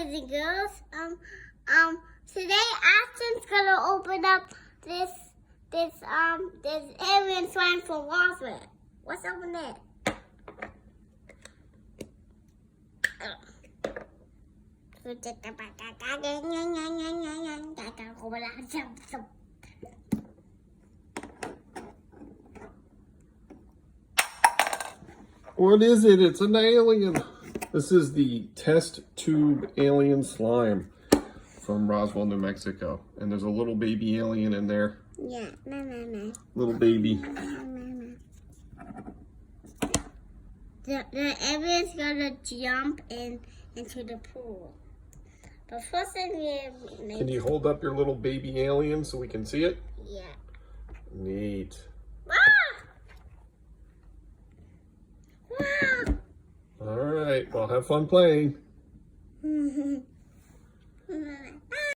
boys and girls. Today Ashton's gonna open up this alien slime for Roswell. What's open there? What is it? It's an alien. This is the test tube alien slime from Roswell, New Mexico. And there's a little baby alien in there. Yeah, no. Little baby. The alien's gonna jump into the pool. But first thing Can you hold up your little baby alien so we can see it? Yeah. Neat. Wow! All right. Well, have fun playing.